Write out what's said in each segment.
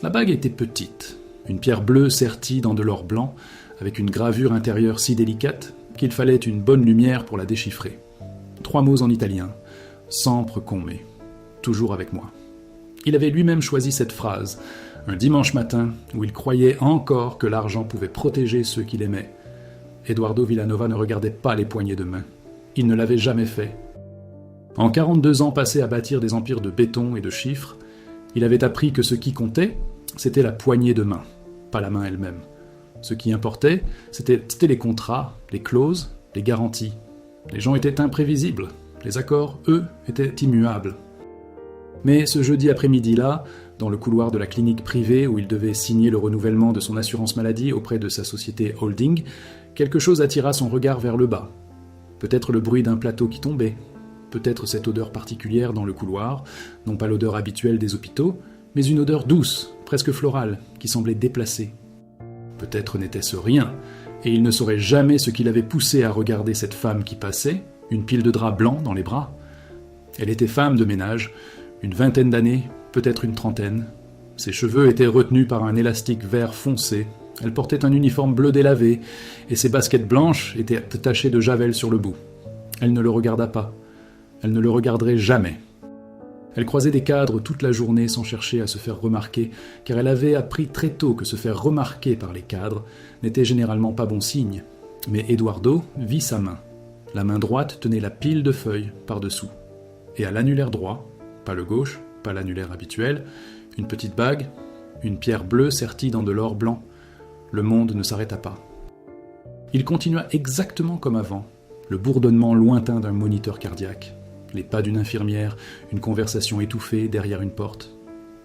La bague était petite, une pierre bleue sertie dans de l'or blanc, avec une gravure intérieure si délicate qu'il fallait une bonne lumière pour la déchiffrer. 3 mots en italien, sempre con me, toujours avec moi. Il avait lui-même choisi cette phrase, un dimanche matin où il croyait encore que l'argent pouvait protéger ceux qu'il aimait. Eduardo Villanova ne regardait pas les poignées de main. Il ne l'avait jamais fait. En 42 ans passés à bâtir des empires de béton et de chiffres, il avait appris que ce qui comptait, c'était la poignée de main, pas la main elle-même. Ce qui importait, c'était les contrats, les clauses, les garanties. Les gens étaient imprévisibles, les accords, eux, étaient immuables. Mais ce jeudi après-midi-là, dans le couloir de la clinique privée où il devait signer le renouvellement de son assurance maladie auprès de sa société holding, quelque chose attira son regard vers le bas. Peut-être le bruit d'un plateau qui tombait, peut-être cette odeur particulière dans le couloir, non pas l'odeur habituelle des hôpitaux, mais une odeur douce, presque florale, qui semblait déplacée. Peut-être n'était-ce rien, et il ne saurait jamais ce qui l'avait poussé à regarder cette femme qui passait, une pile de drap blanc dans les bras. Elle était femme de ménage, une 20aine d'années, peut-être une 30aine. Ses cheveux étaient retenus par un élastique vert foncé. Elle portait un uniforme bleu délavé, et ses baskets blanches étaient tachées de javel sur le bout. Elle ne le regarda pas. Elle ne le regarderait jamais. Elle croisait des cadres toute la journée sans chercher à se faire remarquer, car elle avait appris très tôt que se faire remarquer par les cadres n'était généralement pas bon signe. Mais Eduardo vit sa main. La main droite tenait la pile de feuilles par-dessous. Et à l'annulaire droit, pas le gauche, pas l'annulaire habituel, une petite bague, une pierre bleue sertie dans de l'or blanc. Le monde ne s'arrêta pas. Il continua exactement comme avant, le bourdonnement lointain d'un moniteur cardiaque, les pas d'une infirmière, une conversation étouffée derrière une porte.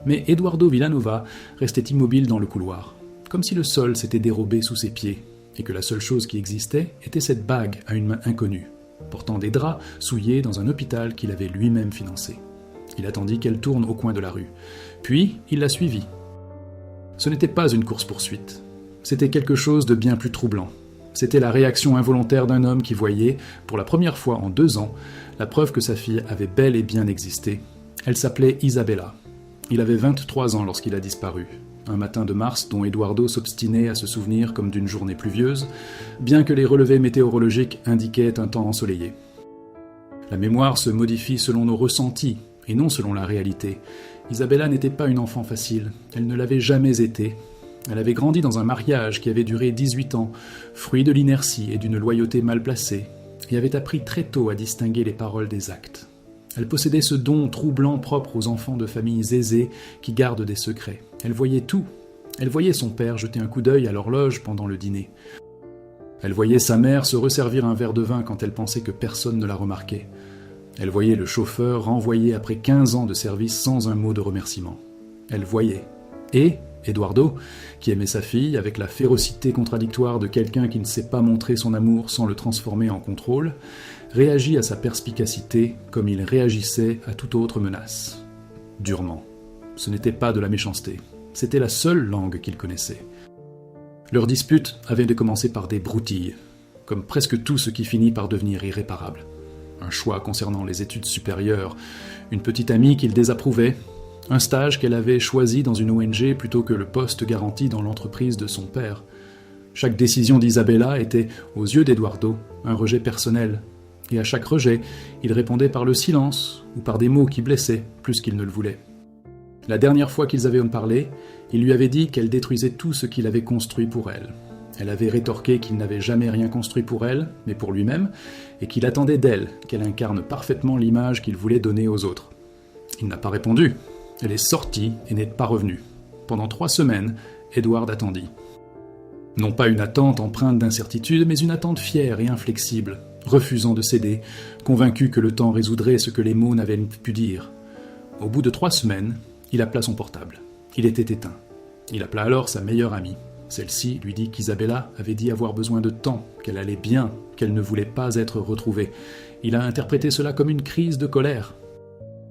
Mais Eduardo Villanova restait immobile dans le couloir, comme si le sol s'était dérobé sous ses pieds, et que la seule chose qui existait était cette bague à une main inconnue, portant des draps souillés dans un hôpital qu'il avait lui-même financé. Il attendit qu'elle tourne au coin de la rue. Puis, il la suivit. Ce n'était pas une course-poursuite. C'était quelque chose de bien plus troublant. C'était la réaction involontaire d'un homme qui voyait, pour la première fois en 2 ans, la preuve que sa fille avait bel et bien existé. Elle s'appelait Isabella. Il avait 23 ans lorsqu'il a disparu. Un matin de mars dont Eduardo s'obstinait à se souvenir comme d'une journée pluvieuse, bien que les relevés météorologiques indiquaient un temps ensoleillé. La mémoire se modifie selon nos ressentis, et non selon la réalité. Isabella n'était pas une enfant facile, elle ne l'avait jamais été. Elle avait grandi dans un mariage qui avait duré 18 ans, fruit de l'inertie et d'une loyauté mal placée, et avait appris très tôt à distinguer les paroles des actes. Elle possédait ce don troublant propre aux enfants de familles aisées qui gardent des secrets. Elle voyait tout. Elle voyait son père jeter un coup d'œil à l'horloge pendant le dîner. Elle voyait sa mère se resservir un verre de vin quand elle pensait que personne ne la remarquait. Elle voyait le chauffeur renvoyé après 15 ans de service sans un mot de remerciement. Elle voyait. Et Eduardo, qui aimait sa fille avec la férocité contradictoire de quelqu'un qui ne sait pas montrer son amour sans le transformer en contrôle, réagit à sa perspicacité comme il réagissait à toute autre menace. Durement. Ce n'était pas de la méchanceté. C'était la seule langue qu'il connaissait. Leur dispute avait de commencer par des broutilles, comme presque tout ce qui finit par devenir irréparable. Un choix concernant les études supérieures, une petite amie qu'il désapprouvait, un stage qu'elle avait choisi dans une ONG plutôt que le poste garanti dans l'entreprise de son père. Chaque décision d'Isabella était, aux yeux d'Eduardo, un rejet personnel, et à chaque rejet, il répondait par le silence ou par des mots qui blessaient plus qu'il ne le voulait. La dernière fois qu'ils avaient parlé, il lui avait dit qu'elle détruisait tout ce qu'il avait construit pour elle. Elle avait rétorqué qu'il n'avait jamais rien construit pour elle, mais pour lui-même, et qu'il attendait d'elle qu'elle incarne parfaitement l'image qu'il voulait donner aux autres. Il n'a pas répondu. Elle est sortie et n'est pas revenue. Pendant 3 semaines, Edward attendit. Non pas une attente empreinte d'incertitude, mais une attente fière et inflexible, refusant de céder, convaincu que le temps résoudrait ce que les mots n'avaient pu dire. Au bout de 3 semaines, il appela son portable. Il était éteint. Il appela alors sa meilleure amie. Celle-ci lui dit qu'Isabella avait dit avoir besoin de temps, qu'elle allait bien, qu'elle ne voulait pas être retrouvée. Il a interprété cela comme une crise de colère.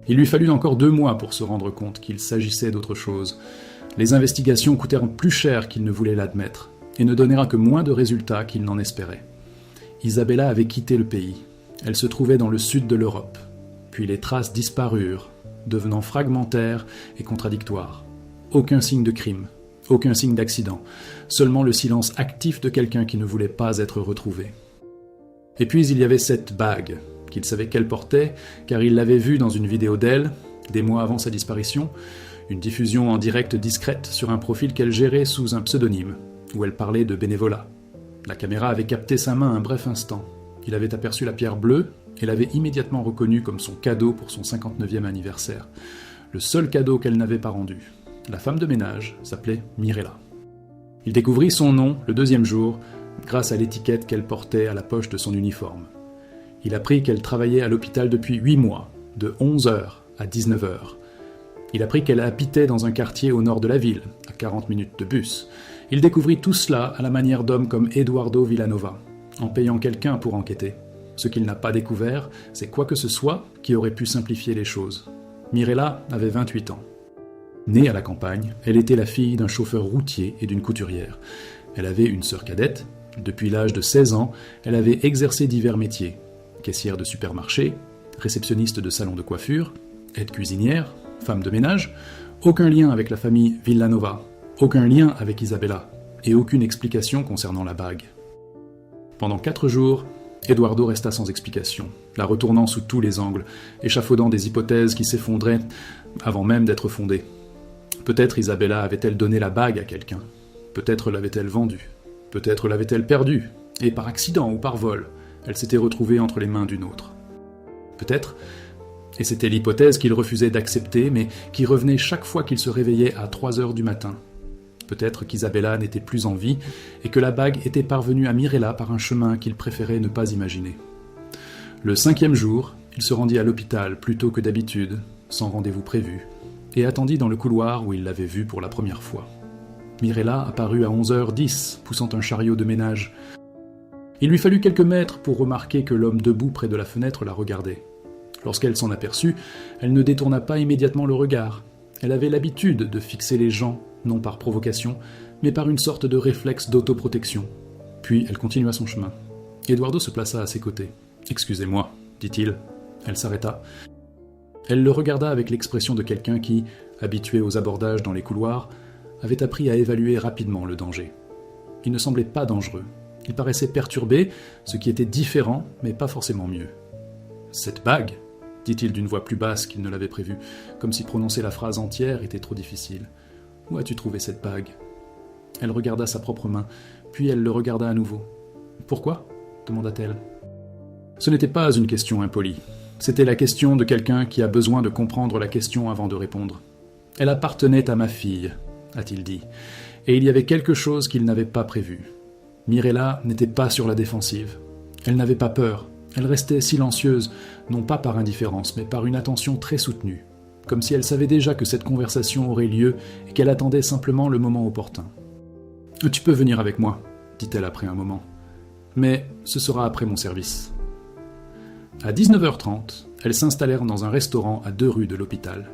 Il lui fallut encore 2 mois pour se rendre compte qu'il s'agissait d'autre chose. Les investigations coûtèrent plus cher qu'il ne voulait l'admettre, et ne donnèrent que moins de résultats qu'il n'en espérait. Isabella avait quitté le pays. Elle se trouvait dans le sud de l'Europe. Puis les traces disparurent, devenant fragmentaires et contradictoires. Aucun signe de crime, aucun signe d'accident, seulement le silence actif de quelqu'un qui ne voulait pas être retrouvé. Et puis il y avait cette bague, qu'il savait qu'elle portait, car il l'avait vue dans une vidéo d'elle, des mois avant sa disparition, une diffusion en direct discrète sur un profil qu'elle gérait sous un pseudonyme, où elle parlait de bénévolat. La caméra avait capté sa main un bref instant. Il avait aperçu la pierre bleue et l'avait immédiatement reconnue comme son cadeau pour son 59e anniversaire. Le seul cadeau qu'elle n'avait pas rendu. La femme de ménage s'appelait Mirella. Il découvrit son nom le deuxième jour, grâce à l'étiquette qu'elle portait à la poche de son uniforme. Il apprit qu'elle travaillait à l'hôpital depuis 8 mois, de 11h à 19h. Il apprit qu'elle habitait dans un quartier au nord de la ville, à 40 minutes de bus. Il découvrit tout cela à la manière d'hommes comme Eduardo Villanova, en payant quelqu'un pour enquêter. Ce qu'il n'a pas découvert, c'est quoi que ce soit qui aurait pu simplifier les choses. Mirella avait 28 ans. Née à la campagne, elle était la fille d'un chauffeur routier et d'une couturière. Elle avait une sœur cadette. Depuis l'âge de 16 ans, elle avait exercé divers métiers. Caissière de supermarché, réceptionniste de salon de coiffure, aide-cuisinière, femme de ménage. Aucun lien avec la famille Villanova, aucun lien avec Isabella, et aucune explication concernant la bague. Pendant 4 jours, Eduardo resta sans explication, la retournant sous tous les angles, échafaudant des hypothèses qui s'effondraient avant même d'être fondées. Peut-être Isabella avait-elle donné la bague à quelqu'un. Peut-être l'avait-elle vendue. Peut-être l'avait-elle perdue. Et par accident ou par vol, elle s'était retrouvée entre les mains d'une autre. Peut-être, et c'était l'hypothèse qu'il refusait d'accepter, mais qui revenait chaque fois qu'il se réveillait à 3h du matin. Peut-être qu'Isabella n'était plus en vie, et que la bague était parvenue à Mirella par un chemin qu'il préférait ne pas imaginer. Le 5e jour, il se rendit à l'hôpital plus tôt que d'habitude, sans rendez-vous prévu, et attendit dans le couloir où il l'avait vue pour la première fois. Mirella apparut à 11h10, poussant un chariot de ménage. Il lui fallut quelques mètres pour remarquer que l'homme debout près de la fenêtre la regardait. Lorsqu'elle s'en aperçut, elle ne détourna pas immédiatement le regard. Elle avait l'habitude de fixer les gens, non par provocation, mais par une sorte de réflexe d'autoprotection. Puis elle continua son chemin. Eduardo se plaça à ses côtés. « Excusez-moi, dit-il. » Elle s'arrêta. Elle le regarda avec l'expression de quelqu'un qui, habitué aux abordages dans les couloirs, avait appris à évaluer rapidement le danger. Il ne semblait pas dangereux. Il paraissait perturbé, ce qui était différent, mais pas forcément mieux. « Cette bague ?» dit-il d'une voix plus basse qu'il ne l'avait prévu, comme si prononcer la phrase entière était trop difficile. « Où as-tu trouvé cette bague ?» Elle regarda sa propre main, puis elle le regarda à nouveau. « Pourquoi ?» demanda-t-elle. Ce n'était pas une question impolie. C'était la question de quelqu'un qui a besoin de comprendre la question avant de répondre. « Elle appartenait à ma fille », a-t-il dit, et il y avait quelque chose qu'il n'avait pas prévu. Mirella n'était pas sur la défensive. Elle n'avait pas peur. Elle restait silencieuse, non pas par indifférence, mais par une attention très soutenue, comme si elle savait déjà que cette conversation aurait lieu et qu'elle attendait simplement le moment opportun. « Tu peux venir avec moi, » dit-elle après un moment. « Mais ce sera après mon service. » À 19h30, elles s'installèrent dans un restaurant à 2 rues de l'hôpital.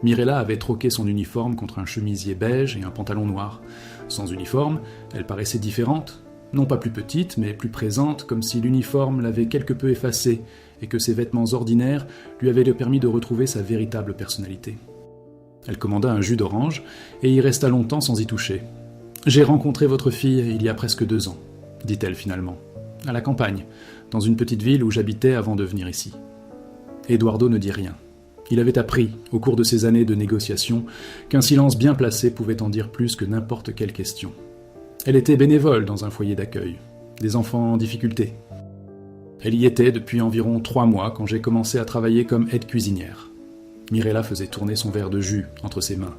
Mirella avait troqué son uniforme contre un chemisier beige et un pantalon noir. Sans uniforme, elle paraissait différente, non pas plus petite, mais plus présente, comme si l'uniforme l'avait quelque peu effacée et que ses vêtements ordinaires lui avaient permis de retrouver sa véritable personnalité. Elle commanda un jus d'orange et y resta longtemps sans y toucher. « J'ai rencontré votre fille il y a presque 2 ans, dit-elle finalement, à la campagne, dans une petite ville où j'habitais avant de venir ici. » Eduardo ne dit rien. Il avait appris, au cours de ces années de négociation, qu'un silence bien placé pouvait en dire plus que n'importe quelle question. Elle était bénévole dans un foyer d'accueil, des enfants en difficulté. Elle y était depuis environ 3 mois quand j'ai commencé à travailler comme aide-cuisinière. Mirella faisait tourner son verre de jus entre ses mains.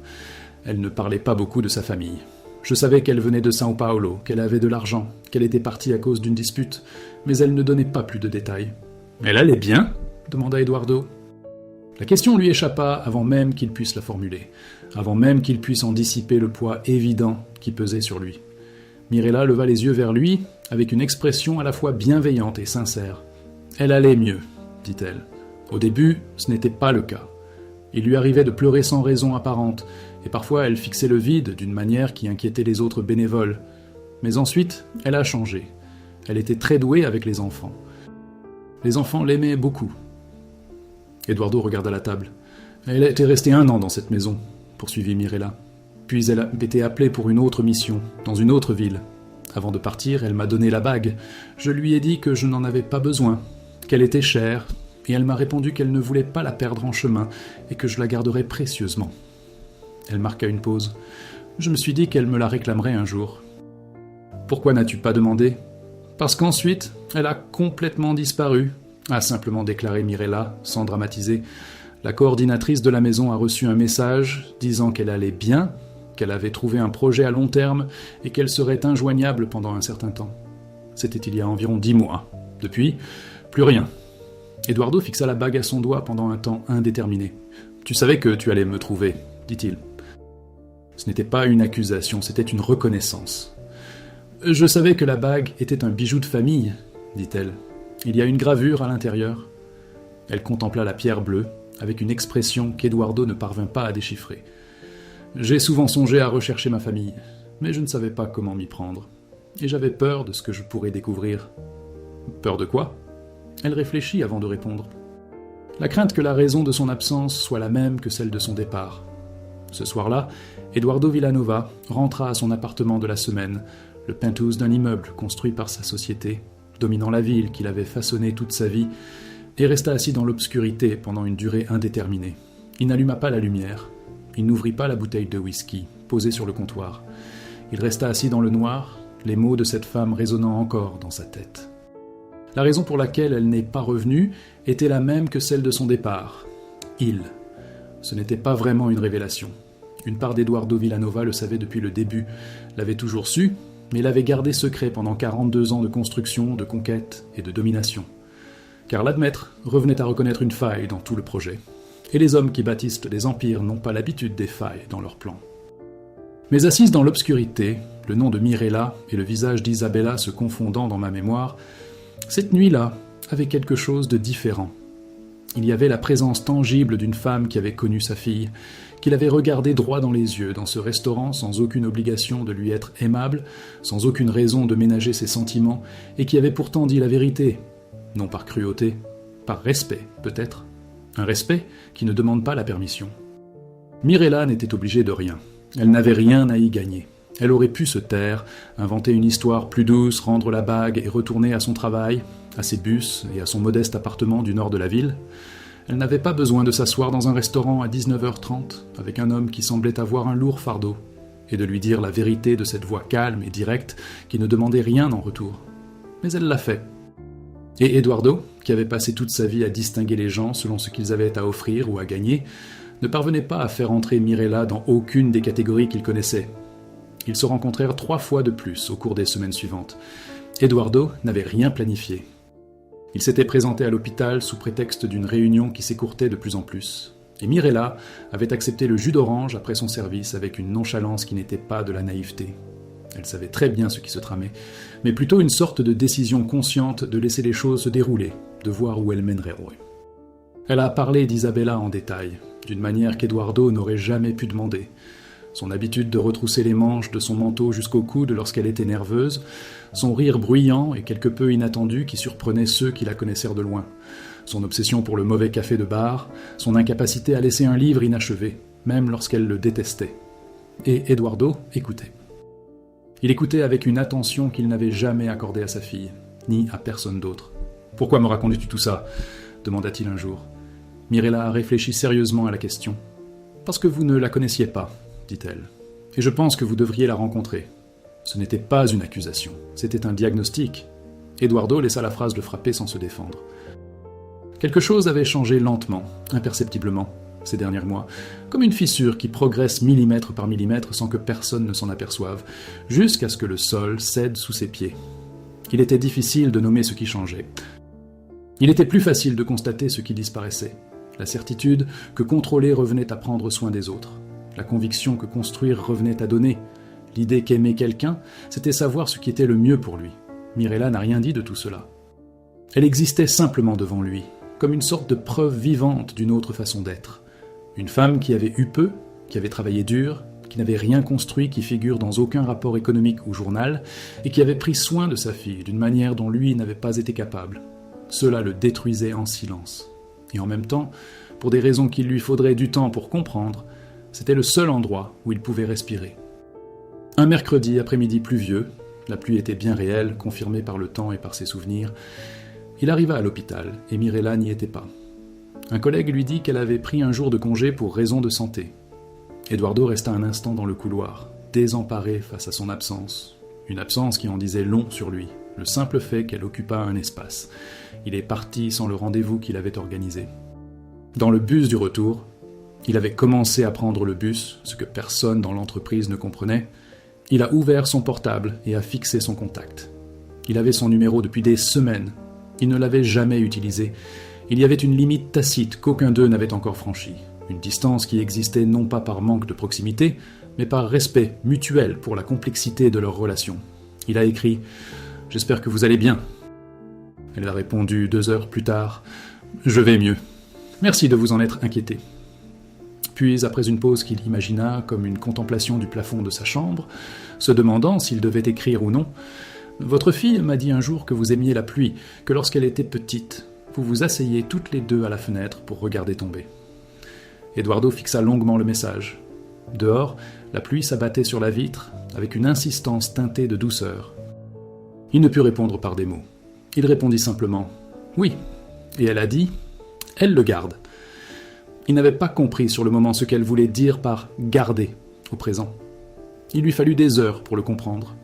Elle ne parlait pas beaucoup de sa famille. Je savais qu'elle venait de São Paulo, qu'elle avait de l'argent, qu'elle était partie à cause d'une dispute, mais elle ne donnait pas plus de détails. « Elle allait bien ?» demanda Eduardo. La question lui échappa avant même qu'il puisse la formuler, avant même qu'il puisse en dissiper le poids évident qui pesait sur lui. Mirella leva les yeux vers lui, avec une expression à la fois bienveillante et sincère. « Elle allait mieux, dit-elle. Au début, ce n'était pas le cas. Il lui arrivait de pleurer sans raison apparente, et parfois elle fixait le vide d'une manière qui inquiétait les autres bénévoles. Mais ensuite, elle a changé. Elle était très douée avec les enfants. Les enfants l'aimaient beaucoup. » Eduardo regarda la table. « Elle était restée 1 an dans cette maison, » poursuivit Mirella. « Puis elle a été appelée pour une autre mission, dans une autre ville. Avant de partir, elle m'a donné la bague. Je lui ai dit que je n'en avais pas besoin, qu'elle était chère, et elle m'a répondu qu'elle ne voulait pas la perdre en chemin et que je la garderais précieusement. Elle marqua une pause. Je me suis dit qu'elle me la réclamerait un jour. « Pourquoi n'as-tu pas demandé ?»« Parce qu'ensuite, elle a complètement disparu », a simplement déclaré Mirella, sans dramatiser. La coordinatrice de la maison a reçu un message disant qu'elle allait bien, qu'elle avait trouvé un projet à long terme et qu'elle serait injoignable pendant un certain temps. C'était il y a environ 10 mois. Depuis, plus rien. Eduardo fixa la bague à son doigt pendant un temps indéterminé. « Tu savais que tu allais me trouver, dit-il. Ce n'était pas une accusation, c'était une reconnaissance. « Je savais que la bague était un bijou de famille, dit-elle. Il y a une gravure à l'intérieur. » Elle contempla la pierre bleue, avec une expression qu'Eduardo ne parvint pas à déchiffrer. « J'ai souvent songé à rechercher ma famille, mais je ne savais pas comment m'y prendre. Et j'avais peur de ce que je pourrais découvrir. »« Peur de quoi ?» Elle réfléchit avant de répondre. La crainte que la raison de son absence soit la même que celle de son départ. Ce soir-là, Eduardo Villanova rentra à son appartement de la semaine, le penthouse d'un immeuble construit par sa société, dominant la ville qu'il avait façonnée toute sa vie, et resta assis dans l'obscurité pendant une durée indéterminée. Il n'alluma pas la lumière, il n'ouvrit pas la bouteille de whisky, posée sur le comptoir. Il resta assis dans le noir, les mots de cette femme résonnant encore dans sa tête. La raison pour laquelle elle n'est pas revenue était la même que celle de son départ. Il. Ce n'était pas vraiment une révélation. Une part d'Eduardo Villanova le savait depuis le début, l'avait toujours su, mais l'avait gardé secret pendant 42 ans de construction, de conquête et de domination. Car l'admettre revenait à reconnaître une faille dans tout le projet. Et les hommes qui bâtissent des empires n'ont pas l'habitude des failles dans leurs plans. Mais assise dans l'obscurité, le nom de Mirella et le visage d'Isabella se confondant dans ma mémoire, cette nuit-là avait quelque chose de différent. Il y avait la présence tangible d'une femme qui avait connu sa fille, qu'il avait regardée droit dans les yeux dans ce restaurant sans aucune obligation de lui être aimable, sans aucune raison de ménager ses sentiments, et qui avait pourtant dit la vérité, non par cruauté, par respect peut-être, un respect qui ne demande pas la permission. Mirella n'était obligée de rien, elle n'avait rien à y gagner. Elle aurait pu se taire, inventer une histoire plus douce, rendre la bague et retourner à son travail, à ses bus et à son modeste appartement du nord de la ville. Elle n'avait pas besoin de s'asseoir dans un restaurant à 19h30 avec un homme qui semblait avoir un lourd fardeau et de lui dire la vérité de cette voix calme et directe qui ne demandait rien en retour. Mais elle l'a fait. Et Eduardo, qui avait passé toute sa vie à distinguer les gens selon ce qu'ils avaient à offrir ou à gagner, ne parvenait pas à faire entrer Mirella dans aucune des catégories qu'il connaissait. Ils se rencontrèrent 3 fois de plus au cours des semaines suivantes. Eduardo n'avait rien planifié. Il s'était présenté à l'hôpital sous prétexte d'une réunion qui s'écourtait de plus en plus. Et Mirella avait accepté le jus d'orange après son service avec une nonchalance qui n'était pas de la naïveté. Elle savait très bien ce qui se tramait, mais plutôt une sorte de décision consciente de laisser les choses se dérouler, de voir où elles mèneraient. Elle a parlé d'Isabella en détail, d'une manière qu'Eduardo n'aurait jamais pu demander. Son habitude de retrousser les manches de son manteau jusqu'au coude lorsqu'elle était nerveuse, son rire bruyant et quelque peu inattendu qui surprenait ceux qui la connaissèrent de loin, son obsession pour le mauvais café de bar, son incapacité à laisser un livre inachevé, même lorsqu'elle le détestait. Et Eduardo écoutait. Il écoutait avec une attention qu'il n'avait jamais accordée à sa fille, ni à personne d'autre. « Pourquoi me racontais-tu tout ça ?» demanda-t-il un jour. Mirella réfléchit sérieusement à la question. « Parce que vous ne la connaissiez pas. » dit-elle. « Et je pense que vous devriez la rencontrer. » Ce n'était pas une accusation, c'était un diagnostic. Eduardo laissa la phrase le frapper sans se défendre. Quelque chose avait changé lentement, imperceptiblement, ces derniers mois, comme une fissure qui progresse millimètre par millimètre sans que personne ne s'en aperçoive, jusqu'à ce que le sol cède sous ses pieds. Il était difficile de nommer ce qui changeait. Il était plus facile de constater ce qui disparaissait, la certitude que contrôler revenait à prendre soin des autres. La conviction que construire revenait à donner. L'idée qu'aimer quelqu'un, c'était savoir ce qui était le mieux pour lui. Mirella n'a rien dit de tout cela. Elle existait simplement devant lui, comme une sorte de preuve vivante d'une autre façon d'être. Une femme qui avait eu peu, qui avait travaillé dur, qui n'avait rien construit qui figure dans aucun rapport économique ou journal, et qui avait pris soin de sa fille d'une manière dont lui n'avait pas été capable. Cela le détruisait en silence. Et en même temps, pour des raisons qu'il lui faudrait du temps pour comprendre, C'était le seul endroit où il pouvait respirer. Un mercredi après-midi pluvieux, la pluie était bien réelle, confirmée par le temps et par ses souvenirs, il arriva à l'hôpital et Mirella n'y était pas. Un collègue lui dit qu'elle avait pris un jour de congé pour raison de santé. Eduardo resta un instant dans le couloir, désemparé face à son absence. Une absence qui en disait long sur lui, le simple fait qu'elle occupât un espace. Il est parti sans le rendez-vous qu'il avait organisé. Dans le bus du retour, il avait commencé à prendre le bus, ce que personne dans l'entreprise ne comprenait. Il a ouvert son portable et a fixé son contact. Il avait son numéro depuis des semaines. Il ne l'avait jamais utilisé. Il y avait une limite tacite qu'aucun d'eux n'avait encore franchie. Une distance qui existait non pas par manque de proximité, mais par respect mutuel pour la complexité de leur relation. Il a écrit « J'espère que vous allez bien ». Elle a répondu 2 heures plus tard « Je vais mieux. Merci de vous en être inquiété ». Puis, après une pause qu'il imagina comme une contemplation du plafond de sa chambre, se demandant s'il devait écrire ou non, « Votre fille m'a dit un jour que vous aimiez la pluie, que lorsqu'elle était petite, vous vous asseyez toutes les deux à la fenêtre pour regarder tomber. » Eduardo fixa longuement le message. Dehors, la pluie s'abattait sur la vitre avec une insistance teintée de douceur. Il ne put répondre par des mots. Il répondit simplement « Oui ». Et elle a dit « Elle le garde ». Il n'avait pas compris sur le moment ce qu'elle voulait dire par « garder » au présent. Il lui fallut des heures pour le comprendre.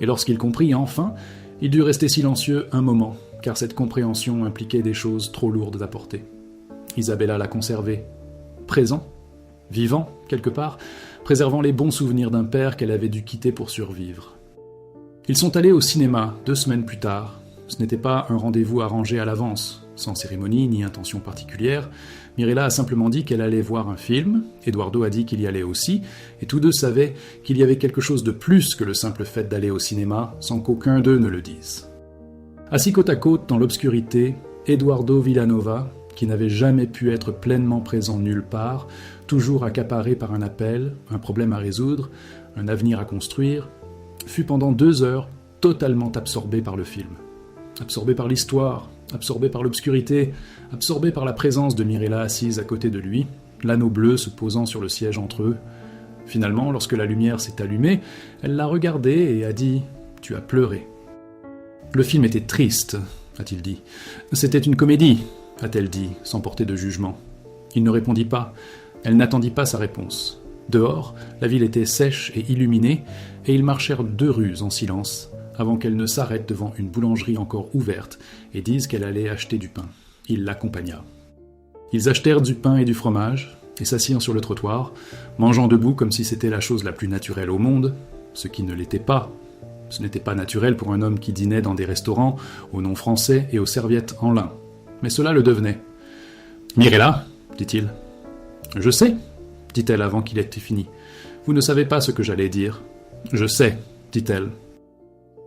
Et lorsqu'il comprit enfin, il dut rester silencieux un moment, car cette compréhension impliquait des choses trop lourdes à porter. Isabella l'a conservé, présent, vivant, quelque part, préservant les bons souvenirs d'un père qu'elle avait dû quitter pour survivre. Ils sont allés au cinéma 2 semaines plus tard. Ce n'était pas un rendez-vous arrangé à l'avance, sans cérémonie ni intention particulière. Mirella a simplement dit qu'elle allait voir un film, Eduardo a dit qu'il y allait aussi, et tous deux savaient qu'il y avait quelque chose de plus que le simple fait d'aller au cinéma, sans qu'aucun d'eux ne le dise. Assis côte à côte dans l'obscurité, Eduardo Villanova, qui n'avait jamais pu être pleinement présent nulle part, toujours accaparé par un appel, un problème à résoudre, un avenir à construire, fut pendant 2 heures totalement absorbé par le film. Absorbé par l'histoire, absorbé par l'obscurité, absorbé par la présence de Mirella assise à côté de lui, l'anneau bleu se posant sur le siège entre eux. Finalement, lorsque la lumière s'est allumée, elle l'a regardé et a dit « Tu as pleuré ». Le film était triste, a-t-il dit. C'était une comédie, a-t-elle dit, sans porter de jugement. Il ne répondit pas. Elle n'attendit pas sa réponse. Dehors, la ville était sèche et illuminée, et ils marchèrent 2 rues en silence, avant qu'elle ne s'arrête devant une boulangerie encore ouverte et dise qu'elle allait acheter du pain. Il l'accompagna. Ils achetèrent du pain et du fromage, et s'assirent sur le trottoir, mangeant debout comme si c'était la chose la plus naturelle au monde, ce qui ne l'était pas. Ce n'était pas naturel pour un homme qui dînait dans des restaurants, au nom français et aux serviettes en lin. Mais cela le devenait. « Mirella » dit-il. « Je sais » dit-elle avant qu'il ait fini. « Vous ne savez pas ce que j'allais dire. »« Je sais » dit-elle.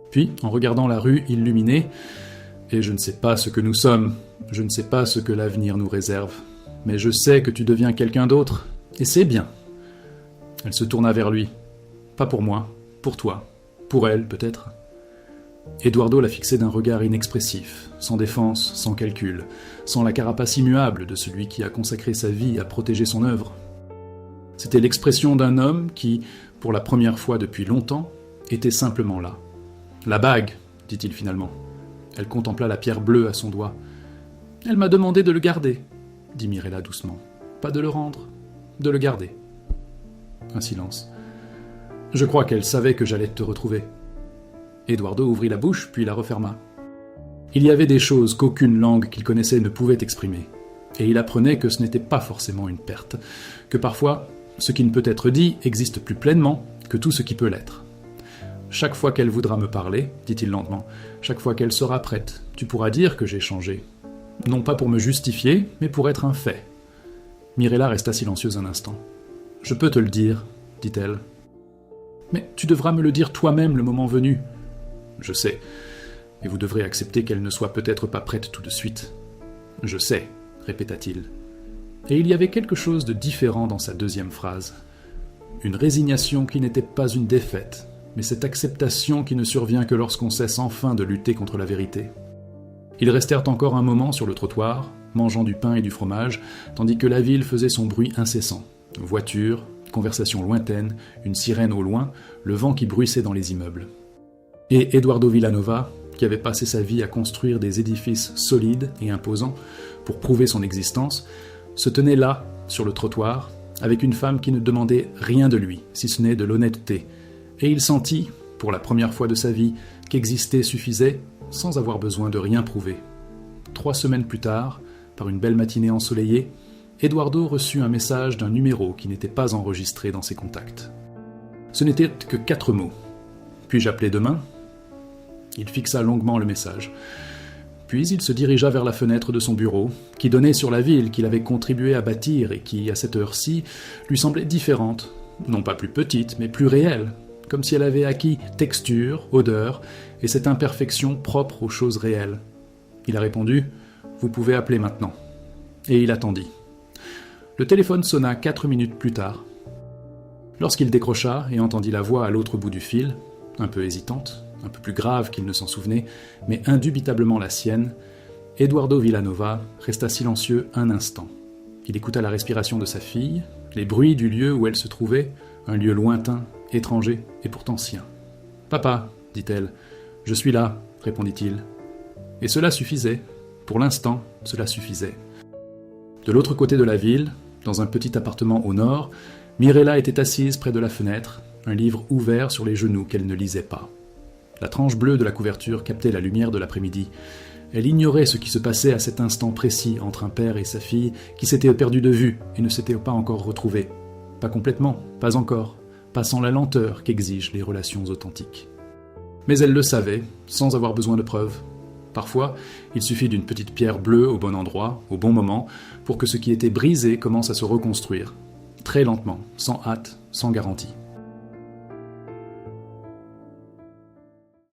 Puis, en regardant la rue illuminée, « Et je ne sais pas ce que nous sommes, je ne sais pas ce que l'avenir nous réserve, mais je sais que tu deviens quelqu'un d'autre, et c'est bien. » Elle se tourna vers lui. « Pas pour moi, pour toi, pour elle peut-être. » Eduardo la fixait d'un regard inexpressif, sans défense, sans calcul, sans la carapace immuable de celui qui a consacré sa vie à protéger son œuvre. C'était l'expression d'un homme qui, pour la première fois depuis longtemps, était simplement là. « La bague, dit-il finalement. » Elle contempla la pierre bleue à son doigt. « Elle m'a demandé de le garder, dit Mirella doucement. Pas de le rendre, de le garder. » Un silence. « Je crois qu'elle savait que j'allais te retrouver. » Eduardo ouvrit la bouche, puis la referma. Il y avait des choses qu'aucune langue qu'il connaissait ne pouvait exprimer, et il apprenait que ce n'était pas forcément une perte, que parfois, ce qui ne peut être dit existe plus pleinement que tout ce qui peut l'être. « Chaque fois qu'elle voudra me parler, dit-il lentement, chaque fois qu'elle sera prête, tu pourras dire que j'ai changé. Non pas pour me justifier, mais pour être un fait. » Mirella resta silencieuse un instant. « Je peux te le dire, dit-elle. Mais tu devras me le dire toi-même le moment venu. » « Je sais, et vous devrez accepter qu'elle ne soit peut-être pas prête tout de suite. »« Je sais, » répéta-t-il. Et il y avait quelque chose de différent dans sa deuxième phrase. Une résignation qui n'était pas une défaite, mais cette acceptation qui ne survient que lorsqu'on cesse enfin de lutter contre la vérité. Ils restèrent encore un moment sur le trottoir, mangeant du pain et du fromage, tandis que la ville faisait son bruit incessant. Voiture, conversation lointaine, une sirène au loin, le vent qui bruissait dans les immeubles. Et Eduardo Villanova, qui avait passé sa vie à construire des édifices solides et imposants pour prouver son existence, se tenait là, sur le trottoir, avec une femme qui ne demandait rien de lui, si ce n'est de l'honnêteté. Et il sentit, pour la première fois de sa vie, qu'exister suffisait sans avoir besoin de rien prouver. 3 semaines plus tard, par une belle matinée ensoleillée, Eduardo reçut un message d'un numéro qui n'était pas enregistré dans ses contacts. Ce n'était que 4 mots. « Puis-je appeler demain ?» Il fixa longuement le message. Puis il se dirigea vers la fenêtre de son bureau, qui donnait sur la ville qu'il avait contribué à bâtir et qui, à cette heure-ci, lui semblait différente, non pas plus petite, mais plus réelle, comme si elle avait acquis texture, odeur et cette imperfection propre aux choses réelles. Il a répondu « Vous pouvez appeler maintenant ». Et il attendit. Le téléphone sonna 4 minutes plus tard. Lorsqu'il décrocha et entendit la voix à l'autre bout du fil, un peu hésitante, un peu plus grave qu'il ne s'en souvenait, mais indubitablement la sienne, Eduardo Villanova resta silencieux un instant. Il écouta la respiration de sa fille, les bruits du lieu où elle se trouvait, un lieu lointain, étranger et pourtant sien. « Papa, dit-elle, je suis là, répondit-il. Et cela suffisait. Pour l'instant, cela suffisait. De l'autre côté de la ville, dans un petit appartement au nord, Mirella était assise près de la fenêtre, un livre ouvert sur les genoux qu'elle ne lisait pas. La tranche bleue de la couverture captait la lumière de l'après-midi. Elle ignorait ce qui se passait à cet instant précis entre un père et sa fille qui s'étaient perdus de vue et ne s'étaient pas encore retrouvés. Pas complètement, pas encore, pas sans la lenteur qu'exigent les relations authentiques. Mais elle le savait, sans avoir besoin de preuves. Parfois, il suffit d'une petite pierre bleue au bon endroit, au bon moment, pour que ce qui était brisé commence à se reconstruire. Très lentement, sans hâte, sans garantie.